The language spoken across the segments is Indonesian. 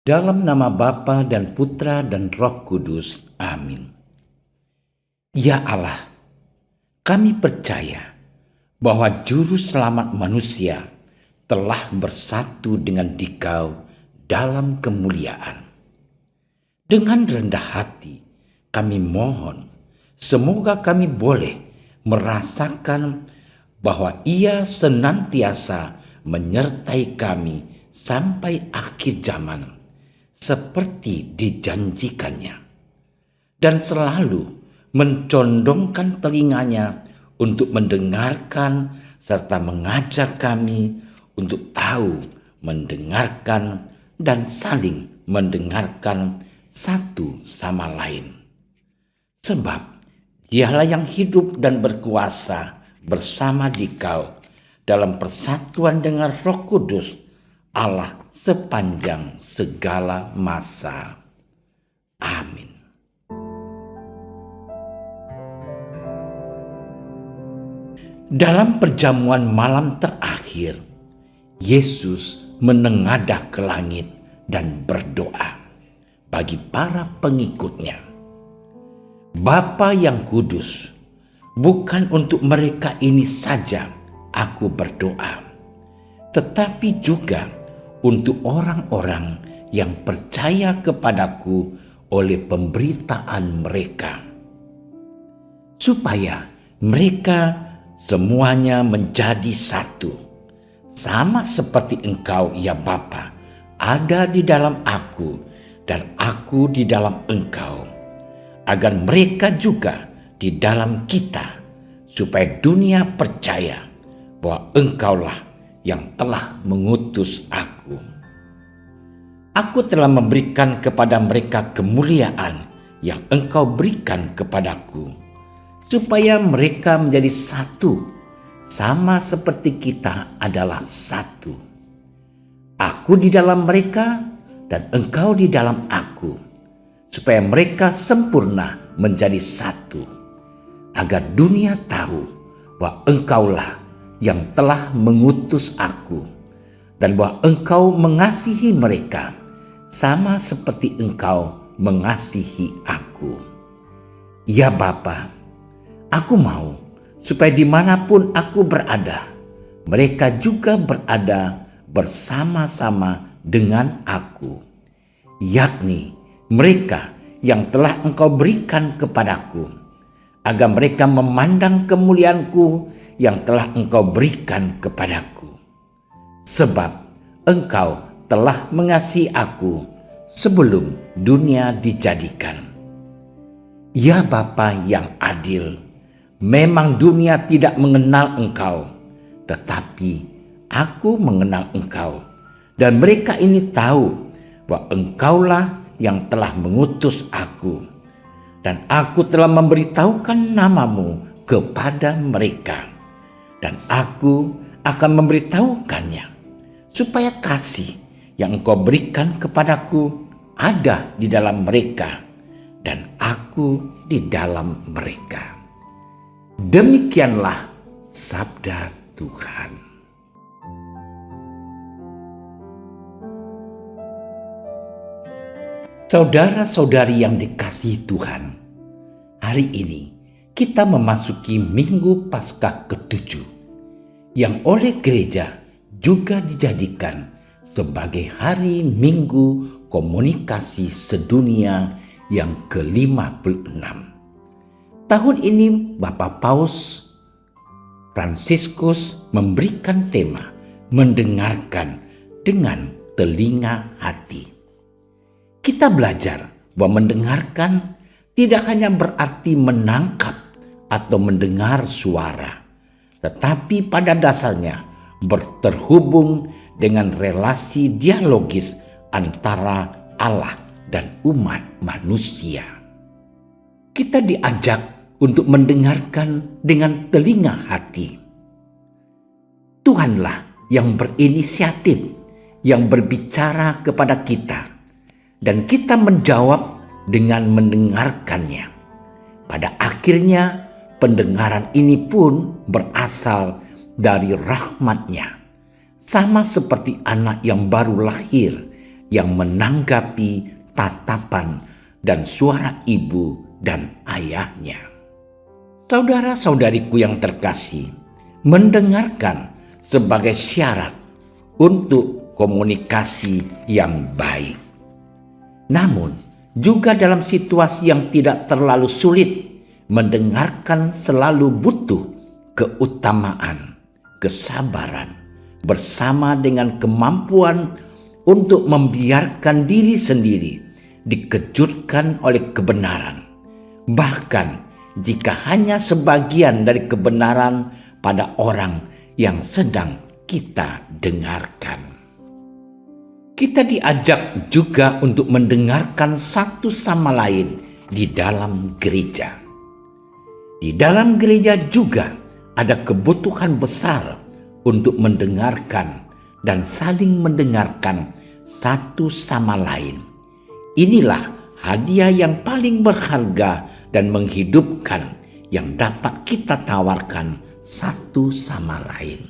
Dalam nama Bapa dan Putra dan Roh Kudus. Amin. Ya Allah, kami percaya bahwa Juru Selamat manusia telah bersatu dengan Dikau dalam kemuliaan. Dengan rendah hati kami mohon, semoga kami boleh merasakan bahwa Ia senantiasa menyertai kami sampai akhir zaman, seperti dijanjikannya, dan selalu mencondongkan telinganya untuk mendengarkan serta mengajar kami untuk tahu, mendengarkan, dan saling mendengarkan satu sama lain. Sebab Dialah yang hidup dan berkuasa bersama Dikau dalam persatuan dengan Roh Kudus Allah sepanjang segala masa. Amin. Dalam perjamuan malam terakhir, Yesus menengadah ke langit dan berdoa bagi para pengikutnya. Bapa yang kudus, bukan untuk mereka ini saja aku berdoa, tetapi juga untuk orang-orang yang percaya kepadaku oleh pemberitaan mereka, supaya mereka semuanya menjadi satu, sama seperti Engkau ya Bapa ada di dalam aku dan aku di dalam Engkau, agar mereka juga di dalam kita, supaya dunia percaya bahwa Engkaulah yang telah mengutus aku. Aku telah memberikan kepada mereka kemuliaan yang Engkau berikan kepadaku, supaya mereka menjadi satu, sama seperti kita adalah satu. Aku di dalam mereka dan Engkau di dalam aku, supaya mereka sempurna menjadi satu, agar dunia tahu bahwa Engkaulah yang telah mengutus aku, dan bahwa Engkau mengasihi mereka sama seperti Engkau mengasihi aku. Ya Bapa, aku mau supaya dimanapun aku berada, mereka juga berada bersama-sama dengan aku, yakni mereka yang telah Engkau berikan kepadaku, agar mereka memandang kemuliaanku yang telah Engkau berikan kepadaku. Sebab Engkau telah mengasihi aku sebelum dunia dijadikan. Ya Bapa yang adil, memang dunia tidak mengenal Engkau, tetapi aku mengenal Engkau, dan mereka ini tahu bahwa Engkaulah yang telah mengutus aku, dan aku telah memberitahukan namamu kepada mereka, dan aku akan memberitahukannya, supaya kasih yang Engkau berikan kepadaku ada di dalam mereka, dan aku di dalam mereka. Demikianlah sabda Tuhan. Saudara-saudari yang dikasihi Tuhan, hari ini kita memasuki Minggu Paskah ke-7, yang oleh gereja juga dijadikan sebagai hari Minggu Komunikasi Sedunia yang ke-56. Tahun ini Bapak Paus Fransiskus memberikan tema mendengarkan dengan telinga hati. Kita belajar bahwa mendengarkan tidak hanya berarti menangkap atau mendengar suara, tetapi pada dasarnya berterhubung dengan relasi dialogis antara Allah dan umat manusia. Kita diajak untuk mendengarkan dengan telinga hati. Tuhanlah yang berinisiatif, yang berbicara kepada kita, dan kita menjawab dengan mendengarkannya. Pada akhirnya pendengaran ini pun berasal dari rahmat-Nya, sama seperti anak yang baru lahir yang menanggapi tatapan dan suara ibu dan ayahnya. Saudara-saudariku yang terkasih, mendengarkan sebagai syarat untuk komunikasi yang baik. Namun, juga dalam situasi yang tidak terlalu sulit, mendengarkan selalu butuh keutamaan, kesabaran, bersama dengan kemampuan untuk membiarkan diri sendiri dikejutkan oleh kebenaran. Bahkan jika hanya sebagian dari kebenaran pada orang yang sedang kita dengarkan. Kita diajak juga untuk mendengarkan satu sama lain di dalam gereja. Di dalam gereja juga ada kebutuhan besar untuk mendengarkan dan saling mendengarkan satu sama lain. Inilah hadiah yang paling berharga dan menghidupkan yang dapat kita tawarkan satu sama lain.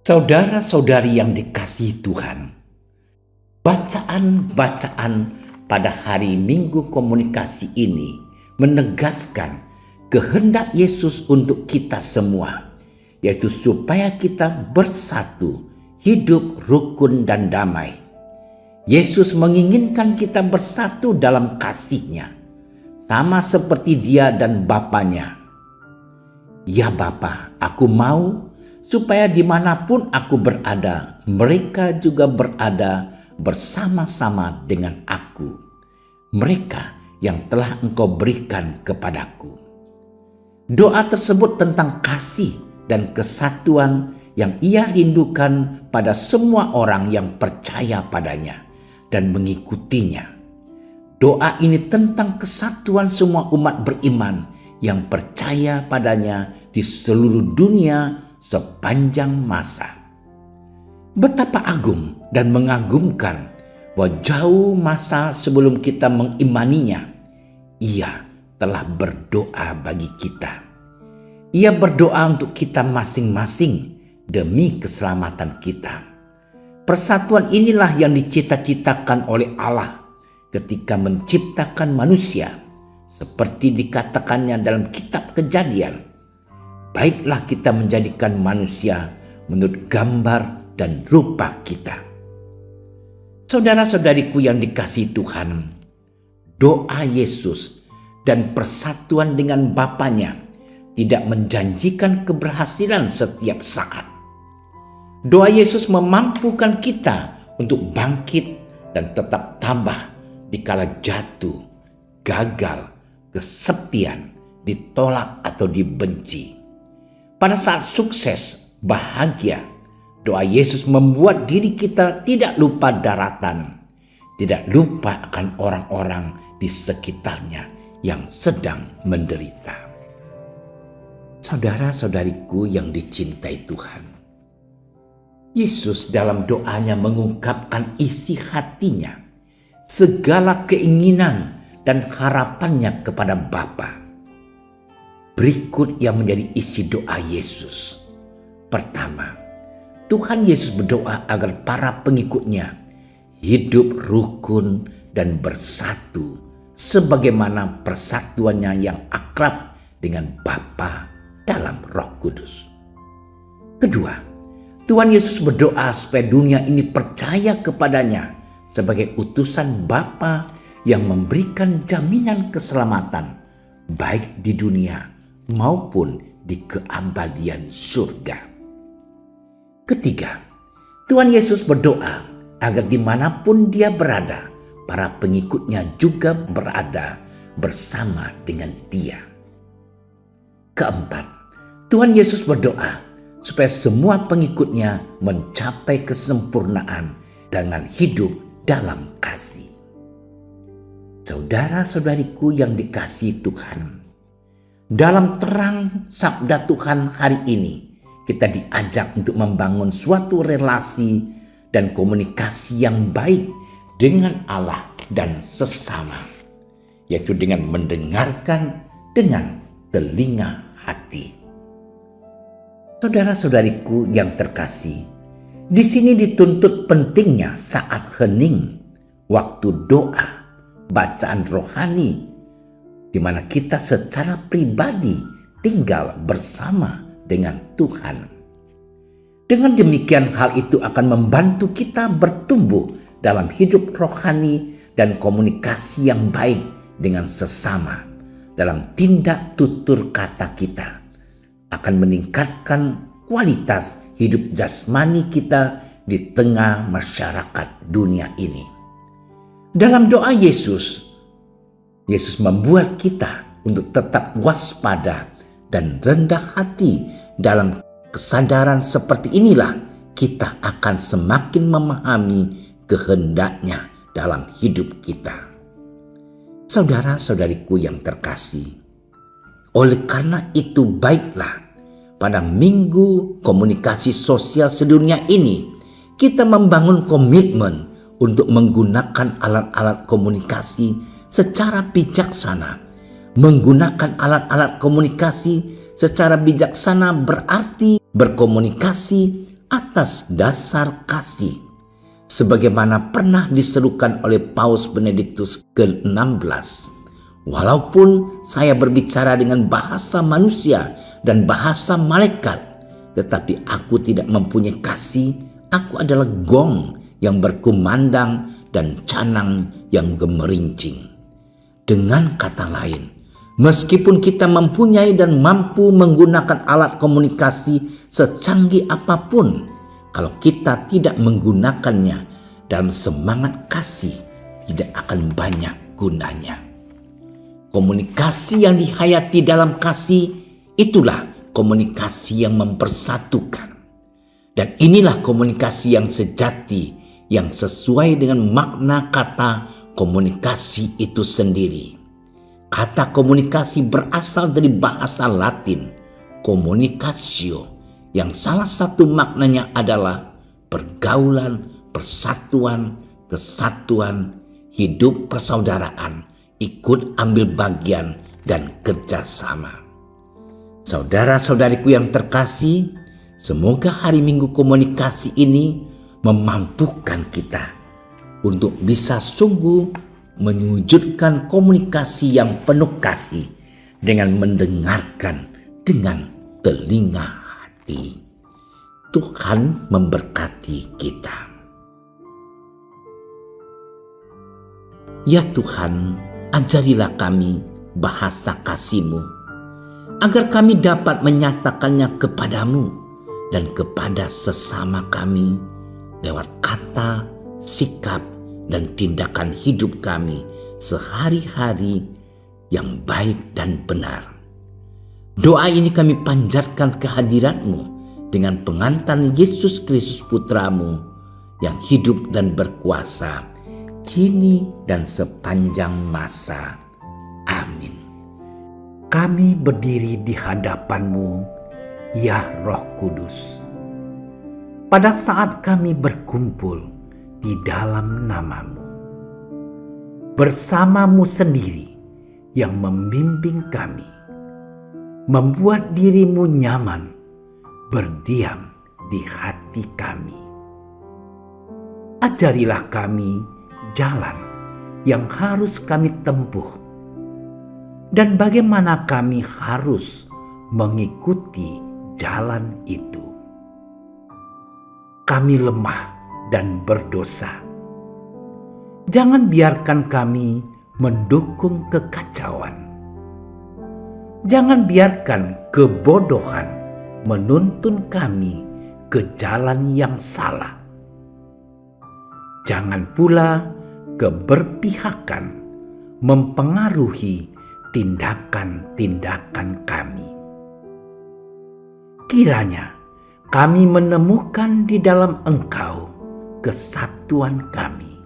Saudara-saudari yang dikasihi Tuhan, bacaan-bacaan pada hari Minggu komunikasi ini menegaskan kehendak Yesus untuk kita semua, yaitu supaya kita bersatu, hidup rukun dan damai. Yesus menginginkan kita bersatu dalam kasih-Nya, sama seperti Dia dan Bapanya. Ya Bapa, aku mau supaya dimanapun aku berada, mereka juga berada bersama-sama dengan aku, mereka yang telah Engkau berikan kepadaku. Doa tersebut tentang kasih dan kesatuan yang Ia rindukan pada semua orang yang percaya padanya dan mengikutinya. Doa ini tentang kesatuan semua umat beriman yang percaya padanya di seluruh dunia sepanjang masa. Betapa agung dan mengagumkan bahwa jauh masa sebelum kita mengimaninya, Ia telah berdoa bagi kita. Ia berdoa untuk kita masing-masing demi keselamatan kita. Persatuan inilah yang dicita-citakan oleh Allah ketika menciptakan manusia, seperti dikatakannya dalam kitab Kejadian. Baiklah kita menjadikan manusia menurut gambar dan rupa kita. Saudara-saudariku yang dikasihi Tuhan, doa Yesus dan persatuan dengan Bapanya tidak menjanjikan keberhasilan setiap saat. Doa Yesus memampukan kita untuk bangkit dan tetap tabah dikala jatuh, gagal, kesepian, ditolak atau dibenci. Pada saat sukses, bahagia, doa Yesus membuat diri kita tidak lupa daratan, tidak lupa akan orang-orang di sekitarnya yang sedang menderita. Saudara-saudariku yang dicintai Tuhan, Yesus dalam doanya mengungkapkan isi hatinya, segala keinginan dan harapannya kepada Bapa. Berikut yang menjadi isi doa Yesus. Pertama, Tuhan Yesus berdoa agar para pengikutnya hidup rukun dan bersatu sebagaimana persatuannya yang akrab dengan Bapa dalam Roh Kudus. Kedua, Tuhan Yesus berdoa supaya dunia ini percaya kepadanya sebagai utusan Bapa yang memberikan jaminan keselamatan baik di dunia maupun di keabadian surga. Ketiga, Tuhan Yesus berdoa agar dimanapun Dia berada, para pengikutnya juga berada bersama dengan Dia. Keempat, Tuhan Yesus berdoa supaya semua pengikutnya mencapai kesempurnaan dengan hidup dalam kasih. Saudara-saudariku yang dikasihi Tuhan, dalam terang sabda Tuhan hari ini, kita diajak untuk membangun suatu relasi dan komunikasi yang baik dengan Allah dan sesama, yaitu dengan mendengarkan dengan telinga hati. Saudara-saudariku yang terkasih, di sini dituntut pentingnya saat hening waktu doa, bacaan rohani, di mana kita secara pribadi tinggal bersama dengan Tuhan. Dengan demikian hal itu akan membantu kita bertumbuh dalam hidup rohani dan komunikasi yang baik dengan sesama. Dalam tindak tutur kata kita akan meningkatkan kualitas hidup jasmani kita di tengah masyarakat dunia ini. Dalam doa Yesus membuat kita untuk tetap waspada dan rendah hati. Dalam kesadaran seperti inilah kita akan semakin memahami kehendaknya dalam hidup kita. Saudara-saudariku yang terkasih, oleh karena itu baiklah pada minggu komunikasi sosial sedunia ini kita membangun komitmen untuk menggunakan alat-alat komunikasi secara bijaksana. Menggunakan alat-alat komunikasi secara bijaksana berarti berkomunikasi atas dasar kasih, sebagaimana pernah diserukan oleh Paus Benediktus ke-16. Walaupun saya berbicara dengan bahasa manusia dan bahasa malaikat, tetapi aku tidak mempunyai kasih, aku adalah gong yang berkumandang dan canang yang gemerincing. Dengan kata lain, meskipun kita mempunyai dan mampu menggunakan alat komunikasi secanggih apapun, kalau kita tidak menggunakannya dalam semangat kasih, tidak akan banyak gunanya. Komunikasi yang dihayati dalam kasih, itulah komunikasi yang mempersatukan. Dan inilah komunikasi yang sejati, yang sesuai dengan makna kata komunikasi itu sendiri. Kata komunikasi berasal dari bahasa Latin communicatio, yang salah satu maknanya adalah pergaulan, persatuan, kesatuan, hidup persaudaraan, ikut ambil bagian, dan kerjasama. Saudara-saudariku yang terkasih, semoga hari Minggu komunikasi ini memampukan kita untuk bisa sungguh mewujudkan komunikasi yang penuh kasih dengan mendengarkan dengan telinga hati. Tuhan memberkati kita. Ya Tuhan, ajarilah kami bahasa kasih-Mu, agar kami dapat menyatakannya kepadamu dan kepada sesama kami lewat kata, sikap, dan tindakan hidup kami sehari-hari yang baik dan benar. Doa ini kami panjatkan kehadirat-Mu dengan pengantar Yesus Kristus Putra-Mu yang hidup dan berkuasa kini dan sepanjang masa. Amin. Kami berdiri di hadapan-Mu, ya Roh Kudus, pada saat kami berkumpul di dalam nama-Mu, bersama-Mu sendiri yang membimbing kami, membuat diri-Mu nyaman berdiam di hati kami. Ajarilah kami jalan yang harus kami tempuh dan bagaimana kami harus mengikuti jalan itu. Kami lemah dan berdosa. Jangan biarkan kami mendukung kekacauan. Jangan biarkan kebodohan menuntun kami ke jalan yang salah. Jangan pula keberpihakan mempengaruhi tindakan-tindakan kami. Kiranya kami menemukan di dalam Engkau kesatuan kami,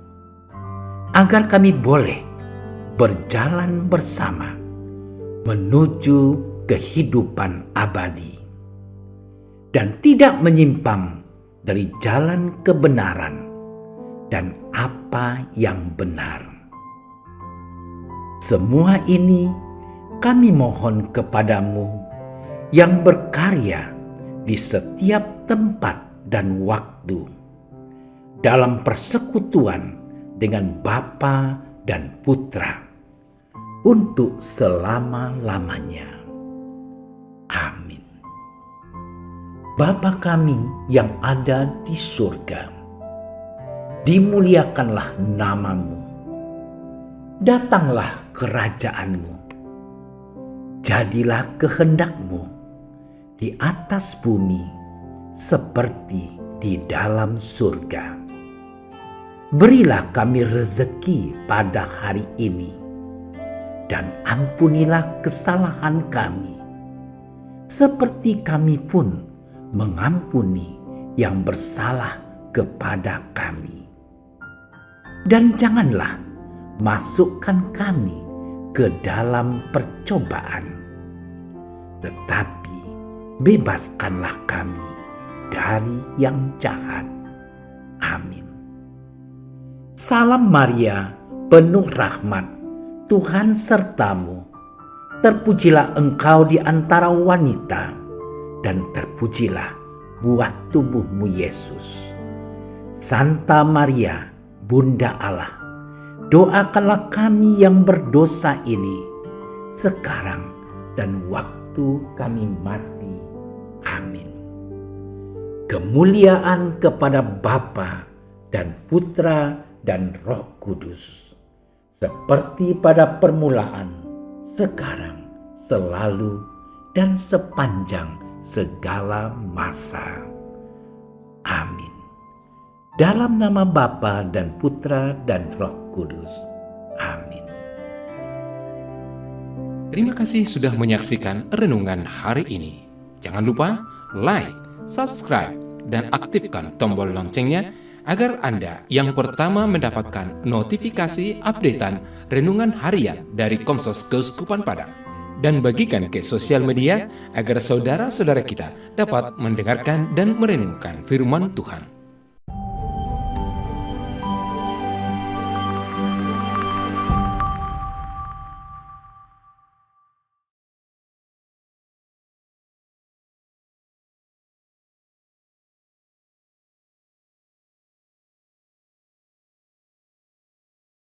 agar kami boleh berjalan bersama menuju kehidupan abadi dan tidak menyimpang dari jalan kebenaran dan apa yang benar. Semua ini kami mohon kepadamu yang berkarya di setiap tempat dan waktu, dalam persekutuan dengan Bapa dan Putra untuk selama-lamanya. Amin. Bapa kami yang ada di surga, dimuliakanlah namamu. Datanglah kerajaanmu. Jadilah kehendakmu di atas bumi seperti di dalam surga. Berilah kami rezeki pada hari ini, dan ampunilah kesalahan kami, seperti kami pun mengampuni yang bersalah kepada kami. Dan janganlah masukkan kami ke dalam percobaan, tetapi bebaskanlah kami dari yang jahat. Amin. Salam Maria, penuh rahmat, Tuhan sertamu. Terpujilah engkau di antara wanita, dan terpujilah buah tubuhmu Yesus. Santa Maria, Bunda Allah, doakanlah kami yang berdosa ini, sekarang dan waktu kami mati. Amin. Kemuliaan kepada Bapa dan Putra dan Roh Kudus, seperti pada permulaan, sekarang, selalu, dan sepanjang segala masa. Amin. Dalam nama Bapa dan Putra dan Roh Kudus. Amin. Terima kasih sudah menyaksikan renungan hari ini. Jangan lupa like, subscribe, dan aktifkan tombol loncengnya agar Anda yang pertama mendapatkan notifikasi updatean renungan harian dari Komsos Keuskupan Padang. Dan bagikan ke sosial media agar saudara-saudara kita dapat mendengarkan dan merenungkan firman Tuhan.